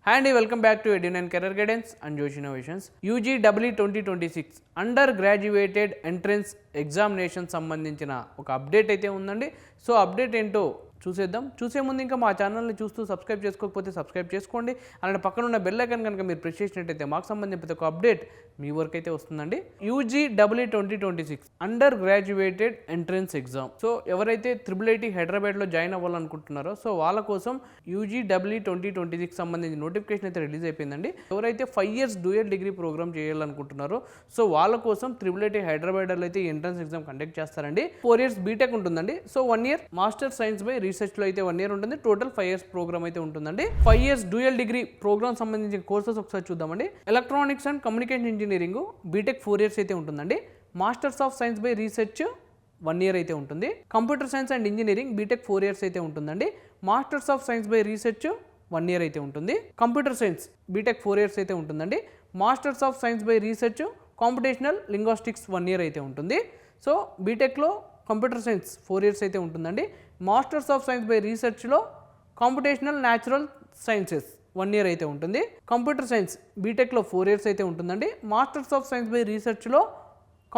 Hi and welcome back to Edun Career Guidance and Josh Innovations. UGW 2026 under graduated entrance examination సంబంధించిన ఒక update అయితే ఉందండి. So update ఏంటో చూసేద్దాం. చూసే ముందు ఇంకా మా ఛానల్ని చూస్తూ సబ్స్క్రైబ్ చేసుకోకపోతే సబ్స్క్రైబ్ చేసుకోండి. అలానే పక్కన ఉన్న బెల్ ఐకాన్ కనుక మీరు ప్రెస్ చేసినట్టయితే మాకు సంబంధించిన ప్రతి ఒక్క అప్డేట్ మీ వరకు అయితే వస్తుందండి. UGW 2026 under graduated entrance exam. So ఎవరైతే IIIT హైదరాబాద్లో జాయిన్ అవ్వాలనుకుంటున్నారో సో వాళ్ళ కోసం UGW 2026 సంబంధించిన నోటిఫికేషన్ అయితే రిలీజ్ అయిపోయిందండి. ఎవరైతే 5 years డ్యూయల్ డిగ్రీ ప్రోగ్రామ్ చేయాలనుకుంటున్నారో సో వాళ్ళ కోసం IIIT హైదరాబాద్లో అయితే ఎంట్రన్స్ ఎగ్జామ్ కండక్ట్ చేస్తారండి. 4 years బీటెక్ ఉంటుందండి. So 1 year master science by రీసెర్చ్లో అయితే 1 year ఉంటుంది. టోటల్ 5 years ప్రోగ్రామ్ అయితే ఉంటుందండి. 5 years డ్యూయల్ డిగ్రీ ప్రోగ్రామ్ సంబంధించిన కోర్సెస్ ఒకసారి చూద్దామండి. Electronics and communication engineering BTech 4 years అయితే ఉంటుందండి. Masters of science by research 1 year అయితే ఉంటుంది. Computer science and engineering BTech 4 years అయితే ఉంటుందండి. Masters of science by research 1 year అయితే ఉంటుంది. కంప్యూటర్ సైన్స్ బీటెక్ 4 years అయితే ఉంటుందండి. Masters of science by research computational linguistics 1 year అయితే ఉంటుంది. సో బీటెక్లో కంప్యూటర్ సైన్స్ 4 years అయితే ఉంటుందండి. మాస్టర్స్ ఆఫ్ సైన్స్ బై రీసెర్చ్లో కాంపిటేషనల్ న్యాచురల్ సైన్సెస్ 1 year అయితే ఉంటుంది. కంప్యూటర్ సైన్స్ బీటెక్లో 4 years అయితే ఉంటుందండి. మాస్టర్స్ ఆఫ్ సైన్స్ బై రీసెర్చ్లో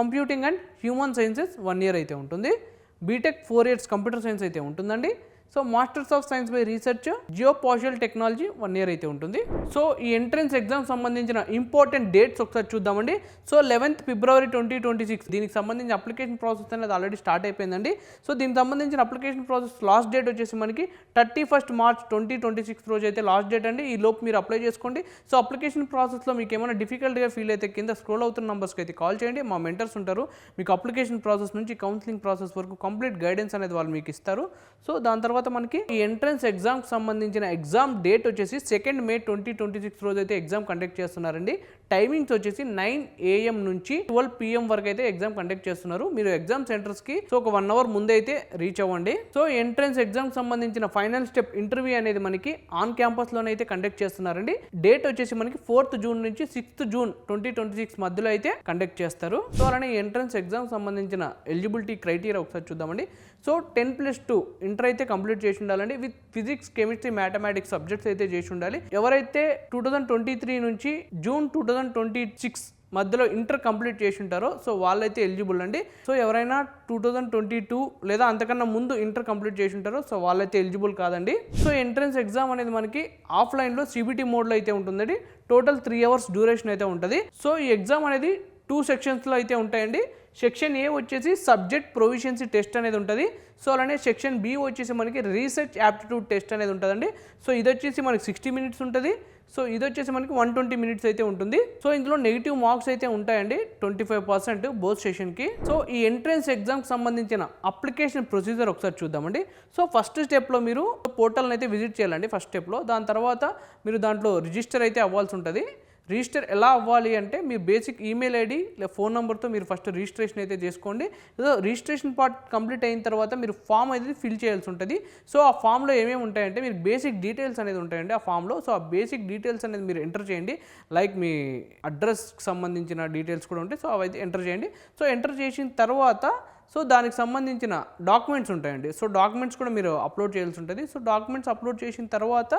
computing and human sciences 1 year అయితే ఉంటుంది. బీటెక్ 4 years కంప్యూటర్ సైన్స్ అయితే ఉంటుందండి. So masters of science by research geospatial technology 1 year అయితే ఉంటుంది. సో ఈ ఎంట్రన్స్ ఎగ్జామ్ సంబంధించిన ఇంపార్టెంట్ డేట్స్ ఒకసారి చూద్దామండి. సో 11th February 2026 దీనికి సంబంధించిన అప్లికేషన్ ప్రాసెస్ అనేది ఆల్రెడీ స్టార్ట్ అయిపోయిందండి. సో దీనికి సంబంధించిన అప్లికేషన్ ప్రాసెస్ లాస్ట్ డేట్ వచ్చేసి మనకి 31st March 2026 రోజు అయితే లాస్ట్ డేట్ అండి. ఈ లోపు మీరు అప్లై చేసుకోండి. సో అప్లికేషన్ ప్రాసెస్లో మీకు ఏమైనా డిఫికల్ట్గా ఫీల్ అయితే కింద స్క్రోల్ అవుతున్న నెంబర్స్కి అయితే కాల్ చేయండి. మా మెంటర్స్ ఉంటారు. మీకు అప్లికేషన్ ప్రాసెస్ నుంచి కౌన్సిలింగ్ ప్రాసెస్ వరకు కంప్లీట్ గైడెన్స్ అనేది వాళ్ళు మీకు ఇస్తారు. సో దాని తర్వాత మనకి ఈ ఎంట్రన్స్ ఎగ్జామ్కి సంబంధించిన ఎగ్జామ్ డేట్ వచ్చేసి 2nd May 2026 రోజు అయితే ఎగ్జామ్ కండక్ట్ చేస్తున్నారండి. టైమింగ్స్ వచ్చేసి 9 AM నుంచి 12 PM వరకు అయితే ఎగ్జామ్ కండక్ట్ చేస్తున్నారు. మీరు ఎగ్జామ్ సెంటర్స్కి సో ఒక 1 hour ముందే అయితే రీచ్ అవ్వండి. సో ఎంట్రన్స్ ఎగ్జామ్ సంబంధించిన ఫైనల్ స్టెప్ ఇంటర్వ్యూ అనేది మనకి ఆన్ క్యాంపస్లోనే అయితే కండక్ట్ చేస్తున్నారండి. డేట్ వచ్చేసి మనకి 4th June నుంచి 6th June 2026 మధ్యలో అయితే కండక్ట్ చేస్తారు. సో అలానే ఎంట్రన్స్ ఎగ్జామ్ సంబంధించిన ఎలిజిబిలిటీ క్రైటీరియా ఒకసారి చూద్దామండి. సో 10+2 ఇంటర్ అయితే కంప్లీట్ చేసి ఉండాలండి. With physics chemistry mathematics subjects అయితే చేసి ఉండాలి. ఎవరైతే 2023 నుంచి June 2026 మధ్యలో ఇంటర్ కంప్లీట్ చేసి ఉంటారో సో వాళ్ళైతే ఎలిజిబుల్ అండి. సో ఎవరైనా 2022 లేదా అంతకన్నా ముందు ఇంటర్ కంప్లీట్ చేసి ఉంటారో సో వాళ్ళైతే ఎలిజిబుల్ కాదండి. సో ఎంట్రన్స్ ఎగ్జామ్ అనేది మనకి ఆఫ్లైన్లో CBT మోడ్లో అయితే ఉంటుందండి. టోటల్ 3 hours డ్యూరేషన్ అయితే ఉంటుంది. సో ఈ ఎగ్జామ్ అనేది 2 sectionsలో అయితే ఉంటాయండి. సెక్షన్ ఏ వచ్చేసి సబ్జెక్ట్ ప్రొవిషియన్సీ టెస్ట్ అనేది ఉంటుంది. సో అలానే సెక్షన్ బి వచ్చేసి మనకి రీసెర్చ్ యాప్టిట్యూడ్ టెస్ట్ అనేది ఉంటుందండి. సో ఇది వచ్చేసి మనకి 60 minutes ఉంటుంది. సో ఇది వచ్చేసి మనకి 120 minutes అయితే ఉంటుంది. సో ఇందులో నెగిటివ్ మార్క్స్ అయితే ఉంటాయండి 25% బోత్ సెషన్కి. సో ఈ ఎంట్రన్స్ ఎగ్జామ్కి సంబంధించిన అప్లికేషన్ ప్రొసీజర్ ఒకసారి చూద్దామండి. సో ఫస్ట్ స్టెప్లో మీరు పోర్టల్ని అయితే విజిట్ చేయాలండి ఫస్ట్ స్టెప్లో. దాని తర్వాత మీరు దాంట్లో రిజిస్టర్ అయితే అవ్వాల్సి ఉంటుంది. రిజిస్టర్ ఎలా అవ్వాలి అంటే మీ బేసిక్ ఈమెయిల్ ఐడి లేదా ఫోన్ నెంబర్తో మీరు ఫస్ట్ రిజిస్ట్రేషన్ అయితే చేసుకోండి. రిజిస్ట్రేషన్ పార్ట్ కంప్లీట్ అయిన తర్వాత మీరు ఫామ్ అయితే ఫిల్ చేయాల్సి ఉంటుంది. సో ఆ ఫామ్లో ఏమేమి ఉంటాయంటే మీరు బేసిక్ డీటెయిల్స్ అనేది ఉంటాయండి ఆ ఫామ్లో. సో ఆ బేసిక్ డీటెయిల్స్ అనేది మీరు ఎంటర్ చేయండి. లైక్ మీ అడ్రస్కి సంబంధించిన డీటెయిల్స్ కూడా ఉంటాయి. సో అవైతే ఎంటర్ చేయండి. సో ఎంటర్ చేసిన తర్వాత సో దానికి సంబంధించిన డాక్యుమెంట్స్ ఉంటాయండి. సో డాక్యుమెంట్స్ కూడా మీరు అప్లోడ్ చేయాల్సి ఉంటుంది. సో డాక్యుమెంట్స్ అప్లోడ్ చేసిన తర్వాత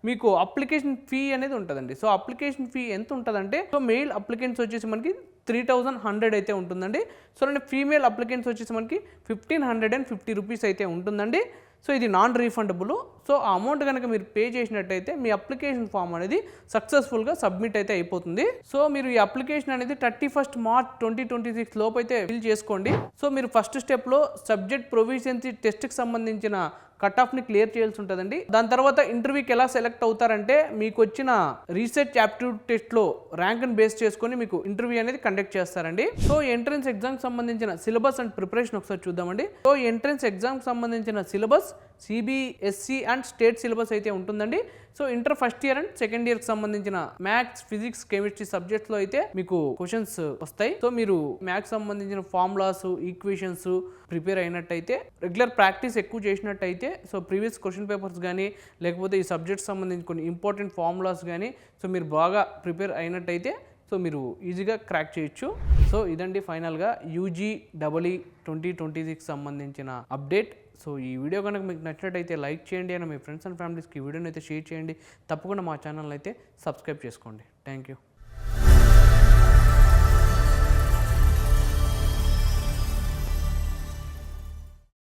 మీకు అప్లికేషన్ ఫీ అనేది ఉంటుందండి. సో అప్లికేషన్ ఫీ ఎంత ఉంటుందంటే సో మెయిల్ అప్లికెంట్స్ వచ్చేసి మనకి 3100 అయితే ఉంటుందండి. సో అంటే ఫీమేల్ అప్లికెంట్స్ వచ్చేసి మనకి 1550 rupees అయితే ఉంటుందండి. సో ఇది నాన్ రీఫండబుల్. సో ఆ అమౌంట్ కనుక మీరు పే చేసినట్టయితే మీ అప్లికేషన్ ఫామ్ అనేది సక్సెస్ఫుల్గా సబ్మిట్ అయితే అయిపోతుంది. సో మీరు ఈ అప్లికేషన్ అనేది 31st March 2026 లోపు అయితే ఫిల్ చేసుకోండి. సో మీరు ఫస్ట్ స్టెప్లో సబ్జెక్ట్ ప్రొవిషియన్సీ టెస్ట్కి సంబంధించిన కట్ ఆఫ్ని క్లియర్ చేయాల్సి ఉంటుందండి. దాని తర్వాత ఇంటర్వ్యూకి ఎలా సెలెక్ట్ అవుతారంటే మీకు వచ్చిన రీసెర్చ్ యాప్టిట్యూడ్ టెస్ట్లో ర్యాంక్ని బేస్ చేసుకొని మీకు ఇంటర్వ్యూ అనేది కండక్ట్ చేస్తారండి. సో ఎంట్రన్స్ ఎగ్జామ్కి సంబంధించిన సిలబస్ అండ్ ప్రిపరేషన్ ఒకసారి చూద్దామండి. సో ఎంట్రన్స్ ఎగ్జామ్కి సంబంధించిన syllabus CBSE and state syllabus అయితే ఉంటుందండి. So inter first year and second ఇయర్కి సంబంధించిన మ్యాథ్స్ ఫిజిక్స్ కెమిస్ట్రీ సబ్జెక్ట్స్లో అయితే మీకు క్వశ్చన్స్ వస్తాయి. సో మీరు మ్యాథ్స్ సంబంధించిన ఫార్ములాస్ ఈక్వేషన్స్ ప్రిపేర్ అయినట్టయితే రెగ్యులర్ ప్రాక్టీస్ ఎక్కువ చేసినట్టయితే సో ప్రీవియస్ క్వశ్చన్ పేపర్స్ కానీ లేకపోతే ఈ సబ్జెక్ట్స్ సంబంధించిన కొన్ని ఇంపార్టెంట్ ఫార్ములాస్ కానీ సో మీరు బాగా ప్రిపేర్ అయినట్టయితే సో మీరు ఈజీగా క్రాక్ చేయొచ్చు. సో ఇదండి ఫైనల్గా యూజీ డబల్ 2026 సంబంధించిన అప్డేట్. సో ఈ వీడియో కనుక మీకు నచ్చినట్టయితే లైక్ చేయండి అని మీ ఫ్రెండ్స్ అండ్ ఫ్యామిలీస్కి ఈ వీడియోని అయితే షేర్ చేయండి. తప్పకుండా మా ఛానల్ అయితే సబ్స్క్రైబ్ చేసుకోండి. Thank you.